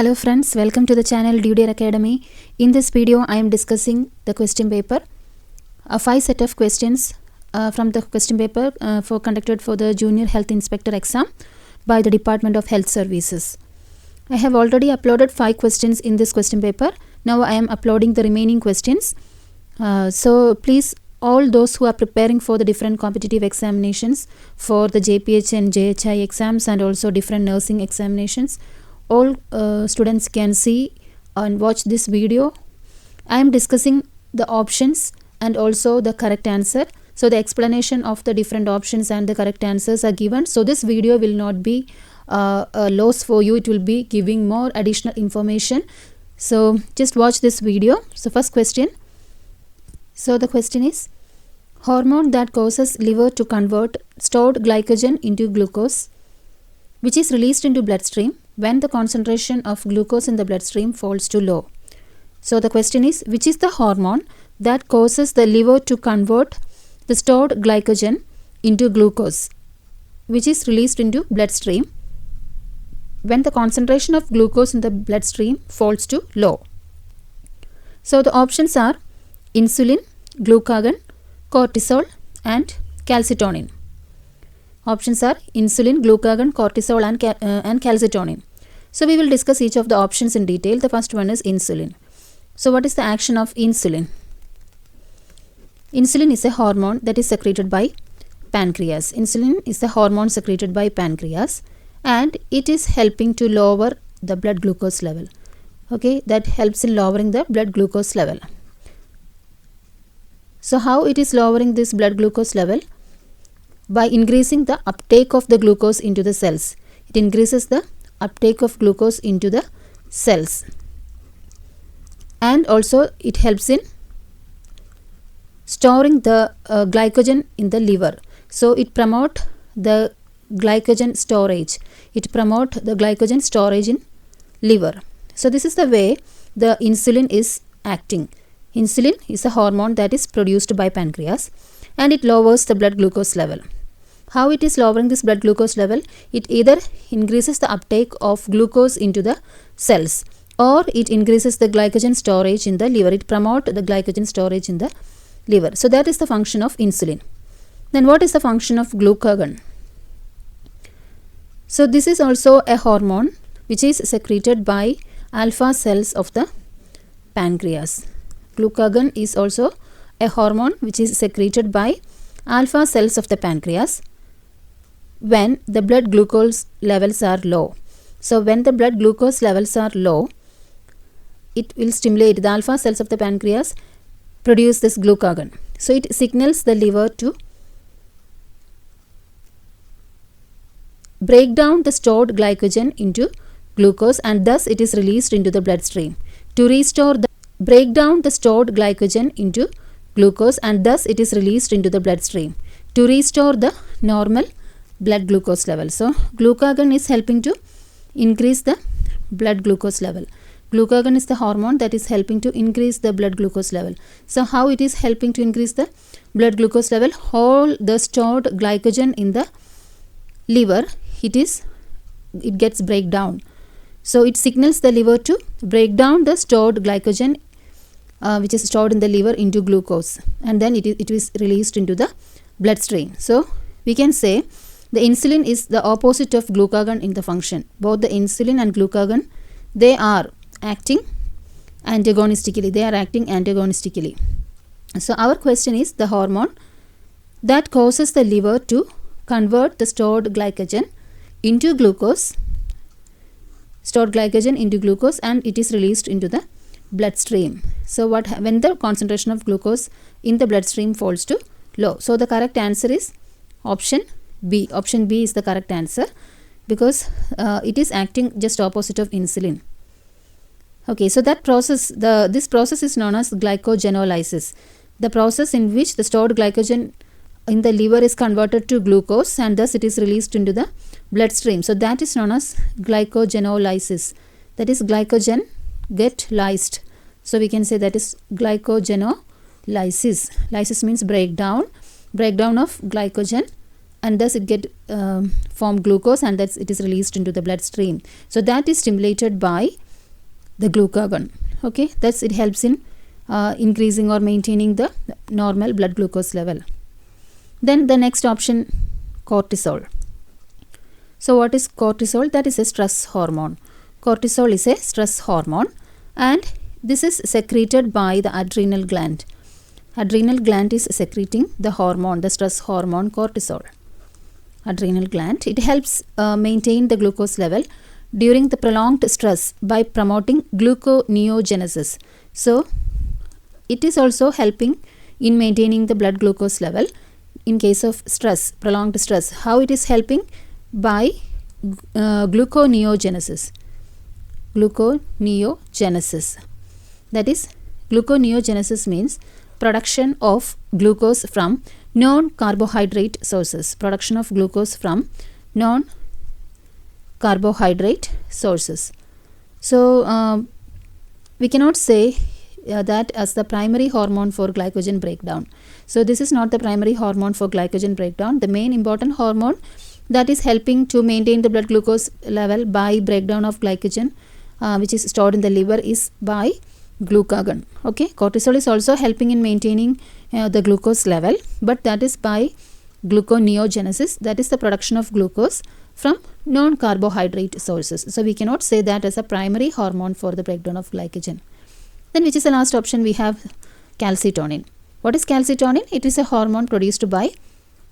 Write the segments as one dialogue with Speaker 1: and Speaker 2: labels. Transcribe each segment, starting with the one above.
Speaker 1: Hello friends, welcome to the channel Dewdear Academy. In this video, I am discussing the question paper. A 5 set of questions from the question paper conducted for the Junior Health Inspector exam by the Department of Health Services. I have already uploaded 5 questions in this question paper. Now I am uploading the remaining questions. So please, all those who are preparing for the different competitive examinations for the JPHN, JHI exams and also different nursing examinations, all students can see and watch this video. I am discussing the options and also the correct answer. So the explanation of the different options and the correct answers are given. So this video will not be a loss for you. It will be giving more additional information. So just watch this video. So first question. So the question is, hormone that causes liver to convert stored glycogen into glucose, which is released into bloodstream when the concentration of glucose in the bloodstream falls to low. So the question is, which is the hormone that causes the liver to convert the stored glycogen into glucose, which is released into bloodstream when the concentration of glucose in the bloodstream falls to low? So the options are insulin, glucagon, cortisol and calcitonin. Options are insulin, glucagon, cortisol and calcitonin. So we will discuss each of the options in detail. The first one is insulin. So what is the action of insulin? Insulin is a hormone that is secreted by pancreas. Insulin is the hormone secreted by pancreas and it is helping to lower the blood glucose level. Okay, that helps in lowering the blood glucose level. So how it is lowering this blood glucose level? By increasing the uptake of the glucose into the cells. It increases the uptake of glucose into the cells. And also it helps in storing the glycogen in the liver. So it promotes the glycogen storage. It promotes the glycogen storage in liver. So this is the way the insulin is acting. Insulin is a hormone that is produced by pancreas and it lowers the blood glucose level. How it is lowering this blood glucose level? It either increases the uptake of glucose into the cells or it increases the glycogen storage in the liver. It promotes the glycogen storage in the liver. So that is the function of insulin. Then what is the function of glucagon? So this is also a hormone which is secreted by alpha cells of the pancreas. Glucagon is also a hormone which is secreted by alpha cells of the pancreas when the blood glucose levels are low. So when the blood glucose levels are low, it will stimulate the alpha cells of the pancreas produce this glucagon. So it signals the liver to break down the stored glycogen into glucose and thus it is released into the bloodstream. To restore the break down the stored glycogen into glucose and thus it is released into the bloodstream to restore the normal blood glucose level. So glucagon is helping to increase the blood glucose level. Glucagon is the hormone that is helping to increase the blood glucose level. So how it is helping to increase the blood glucose level? All the stored glycogen in the liver, it gets break down. So it signals the liver to break down the stored glycogen which is stored in the liver into glucose and then it is released into the bloodstream. So we can say the insulin is the opposite of glucagon in the function. Both the insulin and glucagon, they are acting antagonistically. So our question is the hormone that causes the liver to convert the stored glycogen into glucose and it is released into the bloodstream. So when the concentration of glucose in the bloodstream falls to low? So the correct answer is option B. Option B is the correct answer because it is acting just opposite of insulin. Okay, so that process, this process is known as glycogenolysis. The process in which the stored glycogen in the liver is converted to glucose and thus it is released into the bloodstream. So that is known as glycogenolysis. That is glycogen get lysed. So we can say that is glycogenolysis. Lysis means breakdown of glycogen and thus it get form glucose and thus it is released into the bloodstream. So that is stimulated by the glucagon. Okay, that's it helps in increasing or maintaining the normal blood glucose level. Then the next option, cortisol. So what is cortisol? That is a stress hormone. Cortisol is a stress hormone, and this is secreted by the adrenal gland. Adrenal gland is secreting the hormone, the stress hormone cortisol. Adrenal gland, it helps maintain the glucose level during the prolonged stress by promoting gluconeogenesis. So it is also helping in maintaining the blood glucose level in case of stress, prolonged stress. How it is helping? By gluconeogenesis. Gluconeogenesis. That is, gluconeogenesis means production of glucose from non-carbohydrate sources. Production of glucose from non-carbohydrate sources. So we cannot say that as the primary hormone for glycogen breakdown. So this is not the primary hormone for glycogen breakdown. The main important hormone that is helping to maintain the blood glucose level by breakdown of glycogen which is stored in the liver is by glucagon. Okay, cortisol is also helping in maintaining the glucose level, but that is by gluconeogenesis, that is the production of glucose from non-carbohydrate sources. So we cannot say that as a primary hormone for the breakdown of glycogen. Then which is the last option? We have calcitonin. What is calcitonin? It is a hormone produced by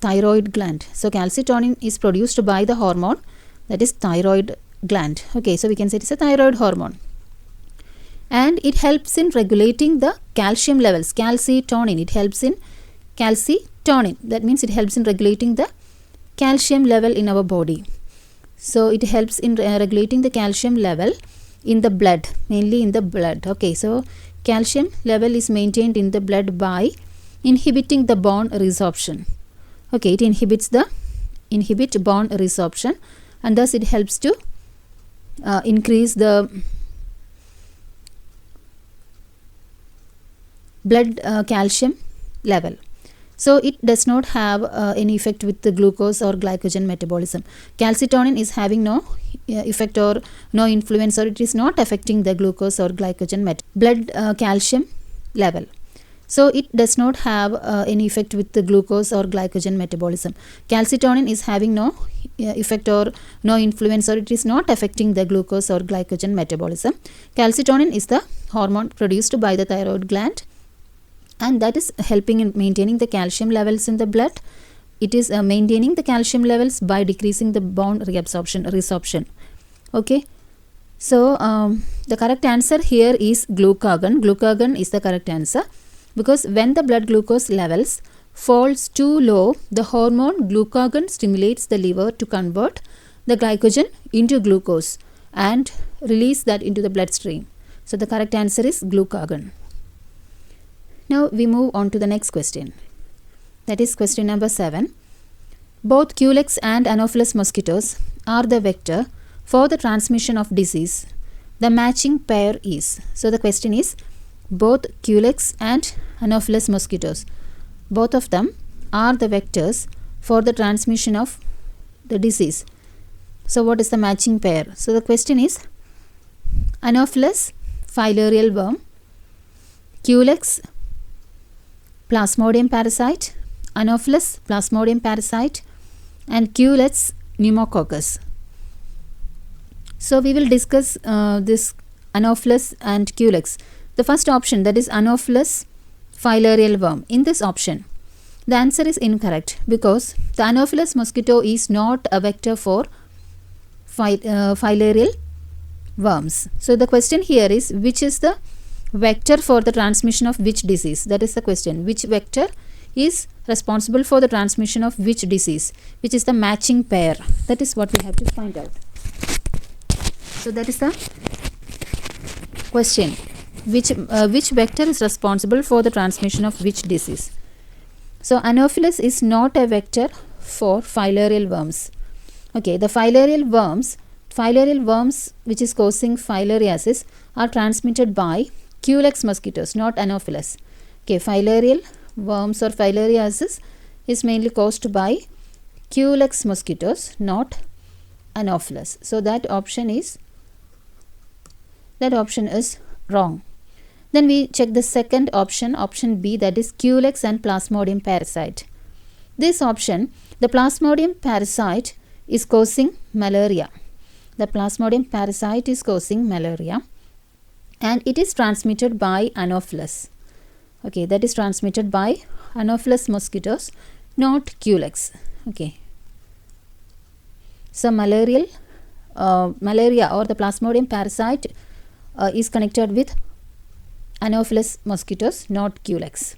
Speaker 1: thyroid gland. So calcitonin is produced by the hormone, that is thyroid gland. Okay, so we can say it is a thyroid hormone, and it helps in regulating the calcium levels. Calcitonin, it helps in calcitonin, that means it helps in regulating the calcium level in our body. So it helps in regulating the calcium level in the blood, mainly in the blood. Okay, so calcium level is maintained in the blood by inhibiting the bone resorption. Okay, it inhibit bone resorption, and thus it helps to increase the blood calcium level. So it does not have any effect with the glucose or glycogen metabolism. Calcitonin is having no effect or no influence, or it is not affecting the glucose or glycogen blood calcium level. So it does not have any effect with the glucose or glycogen metabolism. Calcitonin is having no effect or no influence, or it is not affecting the glucose or glycogen metabolism. Calcitonin is the hormone produced by the thyroid gland, and that is helping in maintaining the calcium levels in the blood. It is maintaining the calcium levels by decreasing the bone resorption. Okay, so the correct answer here is glucagon. Glucagon is the correct answer, because when the blood glucose levels falls too low, the hormone glucagon stimulates the liver to convert the glycogen into glucose and release that into the bloodstream. So the correct answer is glucagon. Now we move on to the next question. That is question number 7. Both Culex and Anopheles mosquitoes are the vector for the transmission of disease. The matching pair is. So the question is, both Culex and Anopheles mosquitoes, both of them are the vectors for the transmission of the disease. So what is the matching pair? So the question is, Anopheles filarial worm, Culex Plasmodium parasite, Anopheles Plasmodium parasite, and Culex pneumococcus. So we will discuss this Anopheles and Culex. The first option, that is Anopheles filarial worm. In this option, the answer is incorrect, because the Anopheles mosquito is not a vector for filarial worms. So the question here is, which is the vector for the transmission of which disease? That is the question. Which vector is responsible for the transmission of which disease? Which is the matching pair? That is what we have to find out. So that is the question. Which vector is responsible for the transmission of which disease? So Anopheles is not a vector for filarial worms. Okay, the filarial worms which is causing filariasis are transmitted by Culex mosquitoes, not Anopheles. Okay, filarial worms or filariasis is mainly caused by Culex mosquitoes, not Anopheles. So that option is That option is wrong. Then we check the second option, option B, that is Culex and Plasmodium parasite. This option, the Plasmodium parasite is causing malaria. The Plasmodium parasite is causing malaria and it is transmitted by Anopheles. Okay, that is transmitted by Anopheles mosquitoes, not Culex. Okay. So malaria or the Plasmodium parasite is connected with Anopheles mosquitoes, not Culex.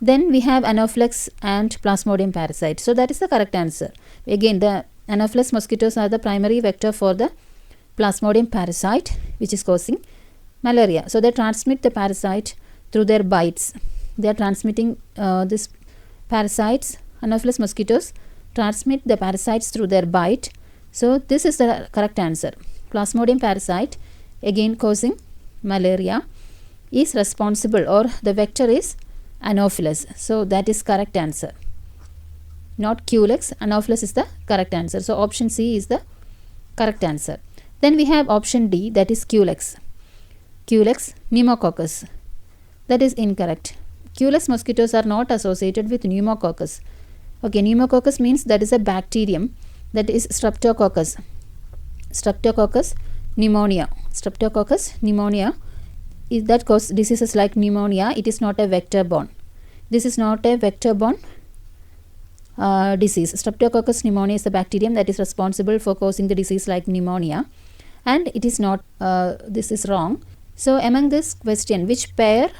Speaker 1: Then we have Anopheles and Plasmodium parasite. So that is the correct answer. Again, the Anopheles mosquitoes are the primary vector for the Plasmodium parasite, which is causing malaria. So they transmit the parasite through their bites. They are transmitting this parasites. Anopheles mosquitoes transmit the parasites through their bite. So this is the correct answer. Plasmodium parasite, again causing malaria, is responsible, or the vector is Anopheles. So that is correct answer. Not Culex, Anopheles is the correct answer. So option C is the correct answer. Then we have option D, that is Culex. Culex pneumococcus. That is incorrect. Culex mosquitoes are not associated with pneumococcus. Okay, pneumococcus means that is a bacterium, that is Streptococcus. Streptococcus pneumonia. Streptococcus pneumonia is that cause diseases like pneumonia. It is not a vector-borne. This is not a vector-borne disease. Streptococcus pneumonia is the bacterium that is responsible for causing the disease like pneumonia, and it is not. This is wrong. So among this question, which pair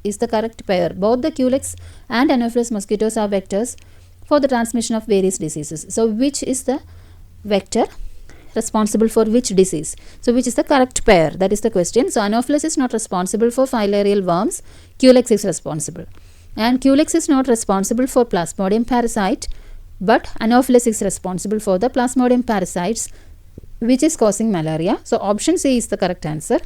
Speaker 1: is the correct pair? Both the Culex and Anopheles mosquitoes are vectors for the transmission of various diseases. So which is the vector responsible for which disease? So which is the correct pair? That is the question. So Anopheles is not responsible for filarial worms. Culex is responsible. And Culex is not responsible for Plasmodium parasite, but Anopheles is responsible for the Plasmodium parasites, which is causing malaria. So option C is the correct answer.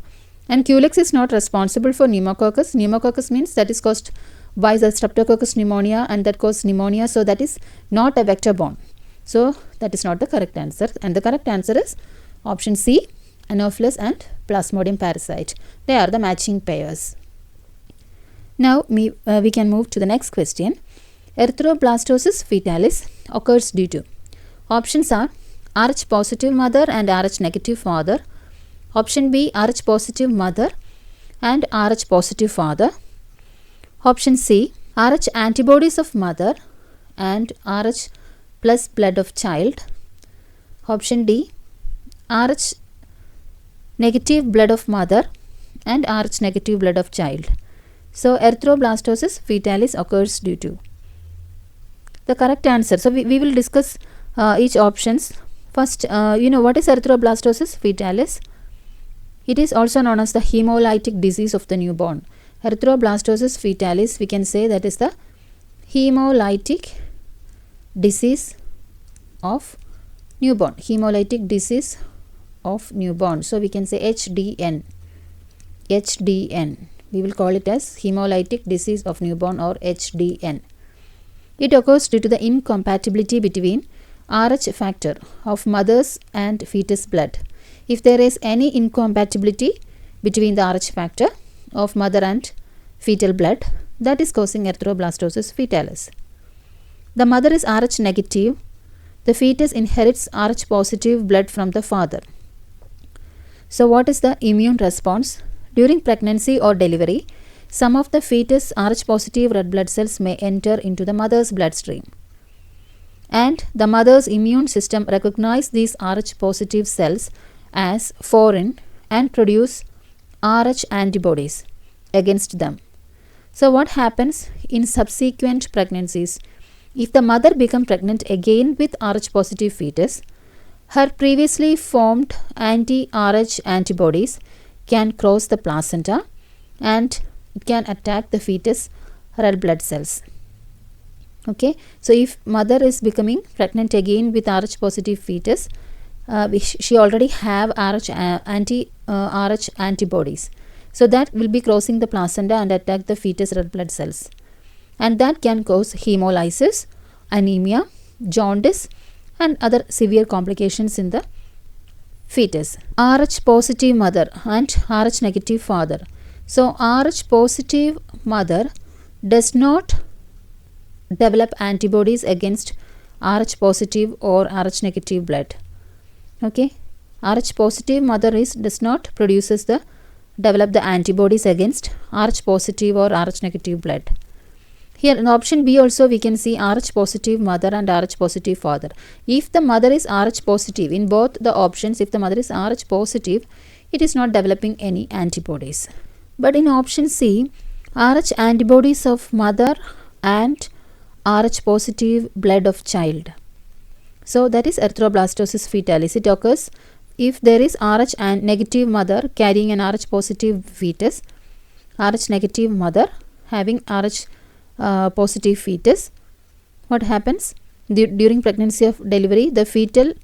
Speaker 1: And Culex is not responsible for pneumococcus. Pneumococcus means that is caused by the Streptococcus pneumonia, and that causes pneumonia. So that is not a vector-borne. So that is not the correct answer. And the correct answer is option C, Anopheles and Plasmodium parasite. They are the matching pairs. Now we can move to the next question. Erythroblastosis fetalis occurs due to. Options are Rh positive mother and Rh negative father. Option B, Rh positive mother and Rh positive father. Option C, Rh antibodies of mother and Rh plus blood of child. Option D, Rh negative blood of mother and Rh negative blood of child. So erythroblastosis fetalis occurs due to. The correct answer. So we will discuss each options. First, what is erythroblastosis fetalis? It is also known as the hemolytic disease of the newborn. Erythroblastosis fetalis, we can say that is the hemolytic disease of newborn. Hemolytic disease of newborn. So we can say HDN. HDN. We will call it as hemolytic disease of newborn, or HDN. It occurs due to the incompatibility between Rh factor of mother's and fetus blood. If there is any incompatibility between the Rh factor of mother and fetal blood, that is causing erythroblastosis fetalis. The mother is Rh negative. The fetus inherits Rh positive blood from the father. So what is the immune response? During pregnancy or delivery, some of the fetus Rh positive red blood cells may enter into the mother's bloodstream. And the mother's immune system recognize these Rh positive cells as foreign and produce Rh antibodies against them. So what happens in subsequent pregnancies? If the mother becomes pregnant again with Rh positive fetus, her previously formed anti-Rh antibodies can cross the placenta and it can attack the fetus red blood cells. Okay, so if mother is becoming pregnant again with Rh positive fetus, she already have anti-Rh antibodies. So that will be crossing the placenta and attack the fetus red blood cells. And that can cause hemolysis, anemia, jaundice and other severe complications in the fetus. Rh positive mother and Rh negative father. So Rh positive mother does not develop antibodies against Rh positive or Rh negative blood. Okay, Rh positive mother does not develop the antibodies against Rh positive or Rh negative blood. Here in option B also we can see Rh positive mother and Rh positive father. If the mother is Rh positive, in both the options, if the mother is Rh positive, it is not developing any antibodies. But in option C, Rh antibodies of mother and Rh positive blood of child. So that is erythroblastosis fetalis. It occurs if there is Rh and negative mother carrying an Rh positive fetus, Rh negative mother having Rh positive fetus. What happens? During pregnancy of delivery, the fetal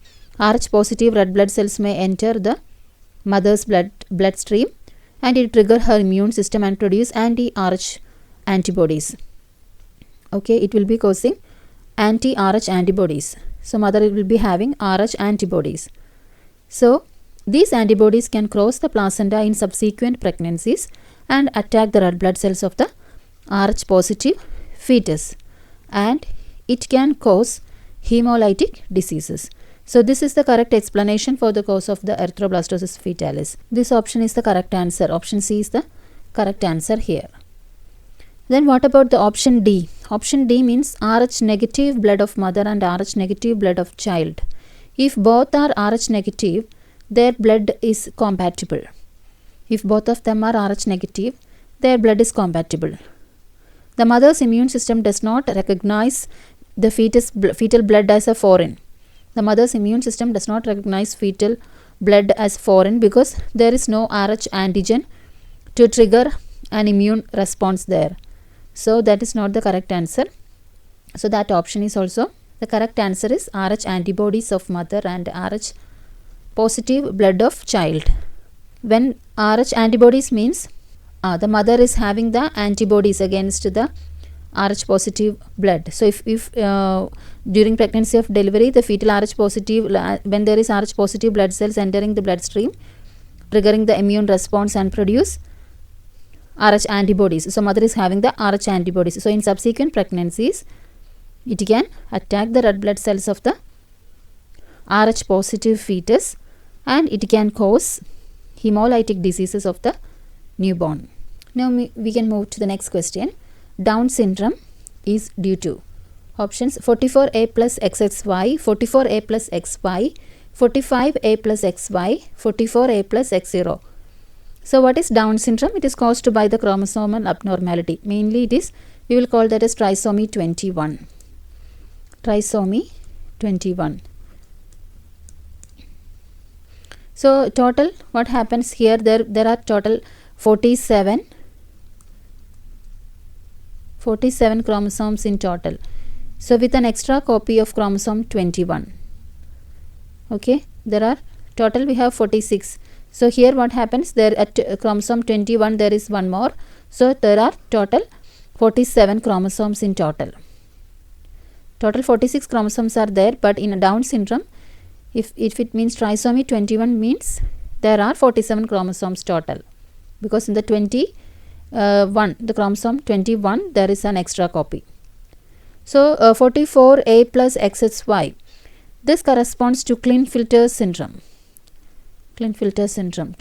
Speaker 1: Rh positive red blood cells may enter the mother's bloodstream and it trigger her immune system and produce anti-Rh antibodies. Okay, it will be causing anti-Rh antibodies. So mother will be having Rh antibodies. So these antibodies can cross the placenta in subsequent pregnancies and attack the red blood cells of the Rh positive fetus, and it can cause hemolytic diseases. So this is the correct explanation for the cause of the erythroblastosis fetalis. This option is the correct answer. Option C is the correct answer here. Then what about the option D? Option D means Rh negative blood of mother and Rh negative blood of child. If both are Rh negative, their blood is compatible. If both of them are Rh negative, their blood is compatible. The mother's immune system does not recognize the fetal blood as a foreign. The mother's immune system does not recognize fetal blood as foreign because there is no Rh antigen to trigger an immune response there. So that is not the correct answer. So that option is also the correct answer is Rh antibodies of mother and Rh positive blood of child. When Rh antibodies means the mother is having the antibodies against the Rh positive blood. So if during pregnancy of delivery, the fetal Rh positive, when there is Rh positive blood cells entering the bloodstream, triggering the immune response and produce Rh antibodies. So mother is having the Rh antibodies. So in subsequent pregnancies, it can attack the red blood cells of the Rh positive fetus and it can cause hemolytic diseases of the newborn. Now we can move to the next question. Down syndrome is due to options 44A plus XXY, 44A plus XY, 45A plus XY, 44A plus X0. So what is Down syndrome? It is caused by the chromosomal abnormality. Mainly it is, we will call that as trisomy 21. Trisomy 21. So total, what happens here, there are total 47 chromosomes in total. So with an extra copy of chromosome 21. Okay, there are total we have 46. So here what happens, there at chromosome 21 there is one more. So there are total 47 chromosomes in total. Total 46 chromosomes are there, but in a Down syndrome, if it means trisomy 21 means there are 47 chromosomes total, because in the 21, the chromosome 21, there is an extra copy. So 44A plus XXY, this corresponds to Klinefelter syndrome. Klinefelter syndrome.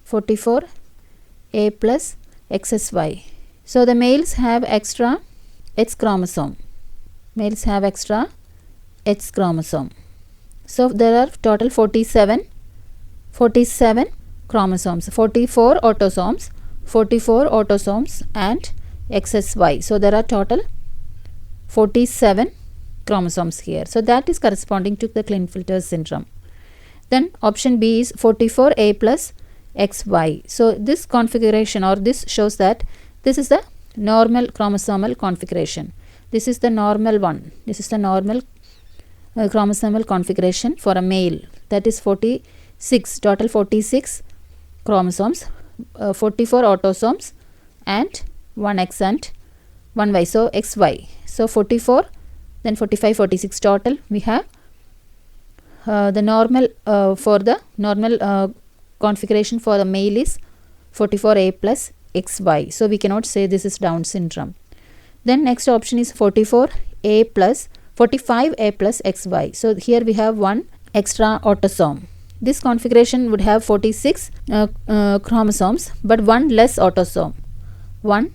Speaker 1: 44A plus XXY. So the males have extra X chromosome. Males have extra X chromosome. So there are total 47 chromosomes, 44 autosomes and XSY. So there are total 47 chromosomes here. So that is corresponding to the Klinefelter syndrome. Then option B is 44A plus XY. So this configuration, or this shows that this is the normal chromosomal configuration. This is the normal one. This is the normal chromosomal configuration for a male. That is 46, total 46 chromosomes, 44 autosomes and 1 X and 1 Y. So XY. So 44, then 45, 46 total we have the normal for the normal configuration for the male is 44A plus XY. So we cannot say this is Down syndrome. Then next option is 45A plus XY. So here we have one extra autosome. This configuration would have 46 chromosomes, but one less autosome. One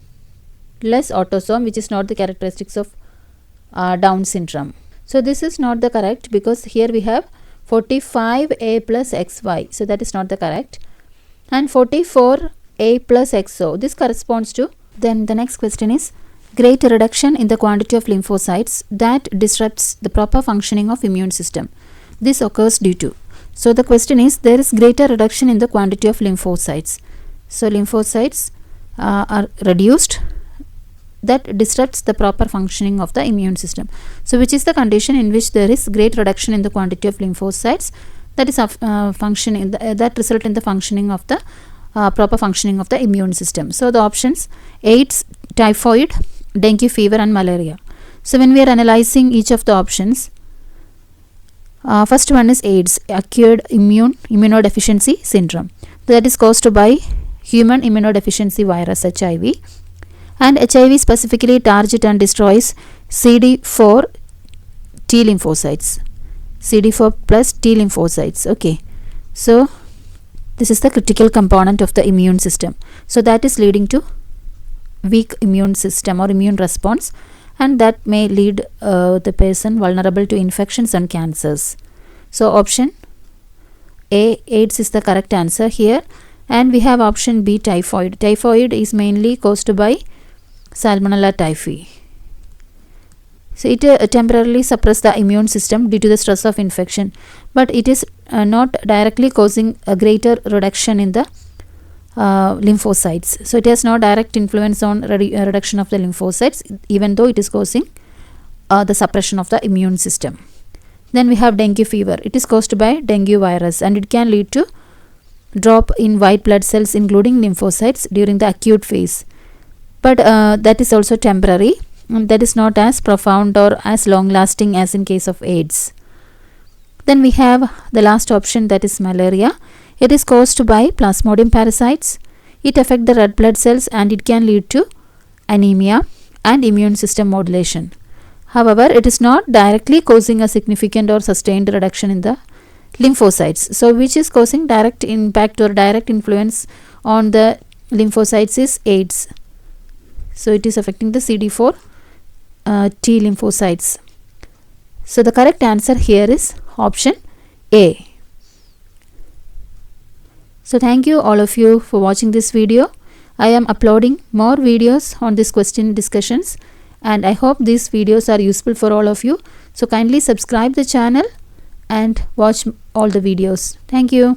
Speaker 1: less autosome, which is not the characteristics of Down syndrome. So this is not the correct, because here we have 45A plus XY. So that is not the correct. And 44A plus XO. This corresponds to. Then the next question is great reduction in the quantity of lymphocytes that disrupts the proper functioning of immune system. This occurs due to. So the question is, there is greater reduction in the quantity of lymphocytes. So lymphocytes are reduced, that disrupts the proper functioning of the immune system. So which is the condition in which there is great reduction in the quantity of lymphocytes that is functioning that result in the functioning of the proper functioning of the immune system. So the options: AIDS, typhoid, dengue fever and malaria. So when we are analyzing each of the options, first one is AIDS, acquired immunodeficiency syndrome. That is caused by human immunodeficiency virus HIV. And HIV specifically targets and destroys CD4 T lymphocytes. CD4 plus T lymphocytes. Okay. So this is the critical component of the immune system. So that is leading to weak immune system or immune response, and that may lead the person vulnerable to infections and cancers. So option A, AIDS, is the correct answer here. And we have option B, typhoid. Typhoid is mainly caused by Salmonella typhi. So it temporarily suppresses the immune system due to the stress of infection, but it is not directly causing a greater reduction in the lymphocytes. So it has no direct influence on reduction of the lymphocytes, even though it is causing the suppression of the immune system. Then we have dengue fever. It is caused by dengue virus, and it can lead to drop in white blood cells including lymphocytes during the acute phase. But that is also temporary, and that is not as profound or as long lasting as in case of AIDS. Then we have the last option, that is malaria. It is caused by Plasmodium parasites. It affects the red blood cells, and it can lead to anemia and immune system modulation. However, it is not directly causing a significant or sustained reduction in the lymphocytes. So which is causing direct impact or direct influence on the lymphocytes is AIDS. So it is affecting the CD4 T lymphocytes. So the correct answer here is option A. So thank you all of you for watching this video. I am uploading more videos on this question discussions, and I hope these videos are useful for all of you. So kindly subscribe the channel and watch all the videos. Thank you.